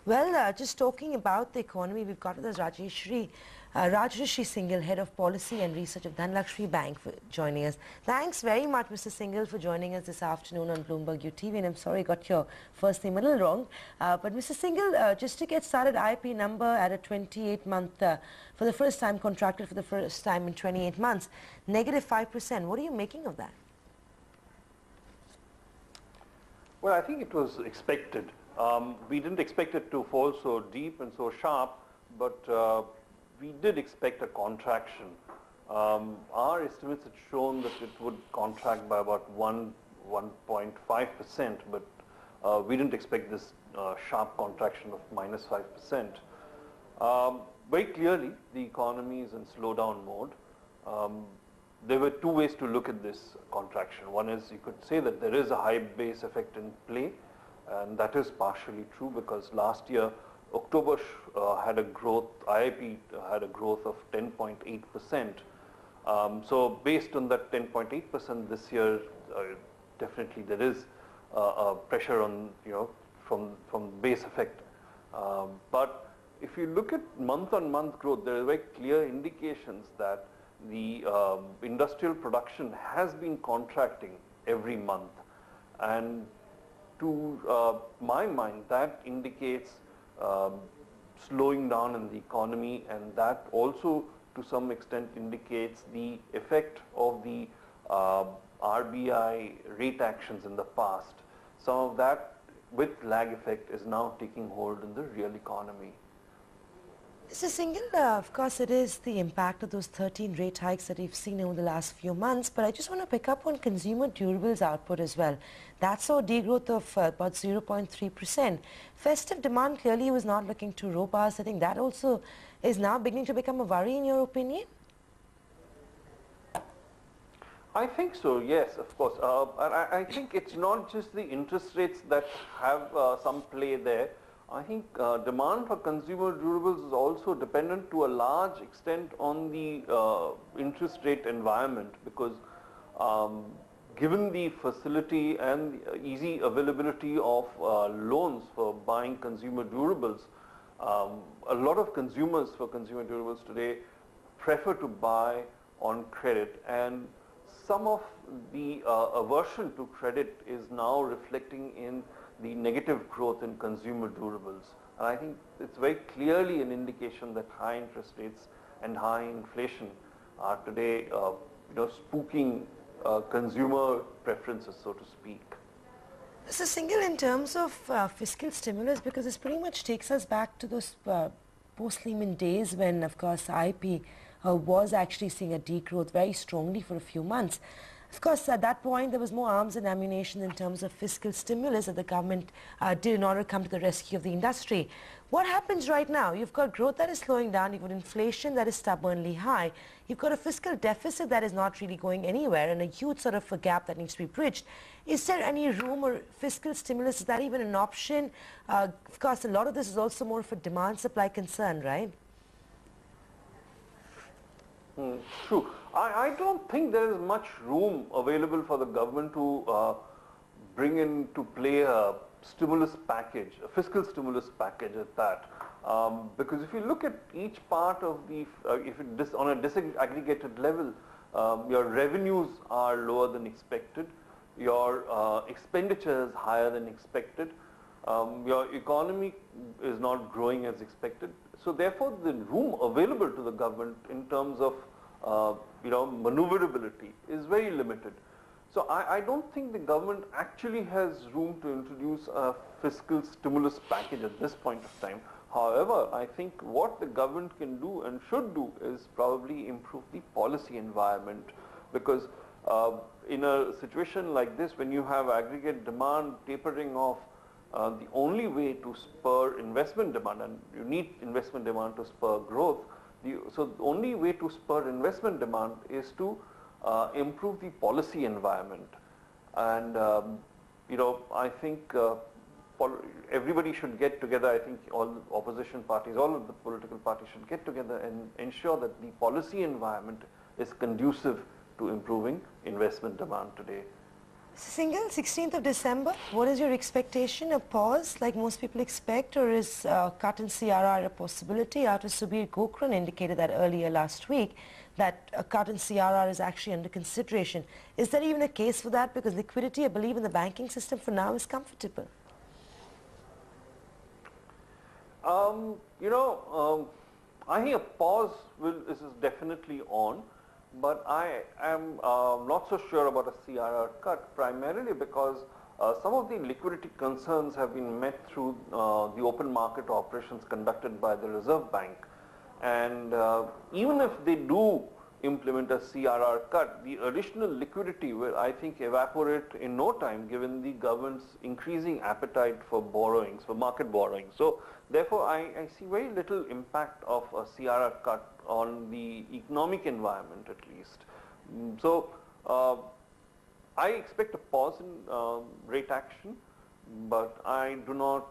Well, just talking about the economy, we've got this Rajrishi Singhal, Head of Policy and Research of Dhanlaxmi Bank, for joining us. Thanks very much, Mr. Singhal, for joining us this afternoon on Bloomberg UTV. And I'm sorry I got your first name a little wrong. But Mr. Singhal, just to get started, IP number at a 28-month, for the first time, contracted for the first time in 28 months, negative 5%. What are you making of that? Well, I think it was expected. We didn't expect it to fall so deep and so sharp, but we did expect a contraction. Our estimates had shown that it would contract by about 1.5%, but we didn't expect this sharp contraction of minus 5%. Very clearly, the economy is in slowdown mode. There were two ways to look at this contraction. One is you could say that there is a high base effect in play, and that is partially true because last year October had a growth, IIP had a growth of 10.8%. So based on that 10.8% this year, definitely there is pressure on, from base effect. But if you look at month-on-month growth, there are very clear indications that the industrial production has been contracting every month, and to my mind that indicates slowing down in the economy, and that also to some extent indicates the effect of the RBI rate actions in the past. Some of that with lag effect is now taking hold in the real economy. Mr. Singhal, of course it is the impact of those 13 rate hikes that we've seen over the last few months, but I just want to pick up on consumer durables output as well. That saw a degrowth of about 0.3%. Festive demand clearly was not looking too robust. I think that also is now beginning to become a worry in your opinion? I think so, yes, of course. I think it's not just the interest rates that have some play there. I think demand for consumer durables is also dependent to a large extent on the interest rate environment, because given the facility and easy availability of loans for buying consumer durables, a lot of consumers for consumer durables today prefer to buy on credit, and some of the aversion to credit is now reflecting in the negative growth in consumer durables. And I think it's very clearly an indication that high interest rates and high inflation are today spooking consumer preferences, so to speak. Mr. Singhal, in terms of fiscal stimulus, because this pretty much takes us back to those post-Lehman days when, of course, IIP was actually seeing a degrowth very strongly for a few months. Of course, at that point, there was more arms and ammunition in terms of fiscal stimulus that the government did in order to come to the rescue of the industry. What happens right now? You've got growth that is slowing down, you've got inflation that is stubbornly high, you've got a fiscal deficit that is not really going anywhere, and a huge sort of a gap that needs to be bridged. Is there any room or fiscal stimulus? Is that even an option? Of course, a lot of this is also more of a demand-supply concern, right? True. I don't think there is much room available for the government to bring into play a stimulus package, a fiscal stimulus package at that. Because if you look at each part of the, on a disaggregated level, your revenues are lower than expected, your expenditure is higher than expected, your economy is not growing as expected. So therefore, the room available to the government in terms of maneuverability is very limited. So I don't think the government actually has room to introduce a fiscal stimulus package at this point of time. However, I think what the government can do and should do is probably improve the policy environment, because in a situation like this, when you have aggregate demand tapering off, the only way to spur investment demand, and you need investment demand to spur growth, so the only way to spur investment demand is to improve the policy environment. And I think everybody should get together. I think all the opposition parties, all of the political parties should get together and ensure that the policy environment is conducive to improving investment demand today. Singhal, 16th of December, what is your expectation? A pause like most people expect, or is cut in CRR a possibility? After Subir Gokran indicated that earlier last week that a cut in CRR is actually under consideration. Is there even a case for that? Because liquidity, I believe, in the banking system for now is comfortable. You know, I think a pause is definitely on, but I am not so sure about a CRR cut, primarily because some of the liquidity concerns have been met through the open market operations conducted by the Reserve Bank. And even if they do implement a CRR cut, the additional liquidity will, I think, evaporate in no time given the government's increasing appetite for borrowings, for market borrowing. So therefore, I see very little impact of a CRR cut on the economic environment at least. So I expect a pause in rate action, but I do not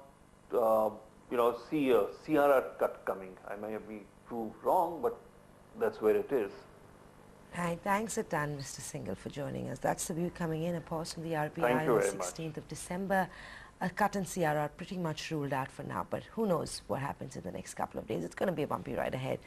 see a CRR cut coming. I may be proved wrong, but that's where it is. Right. Thanks a ton, Mr. Singhal, for joining us. That's the view coming in. A pause from the Thank RBI you on the very much. 16th of December. A cut in CRR pretty much ruled out for now, but who knows what happens in the next couple of days. It's going to be a bumpy ride ahead.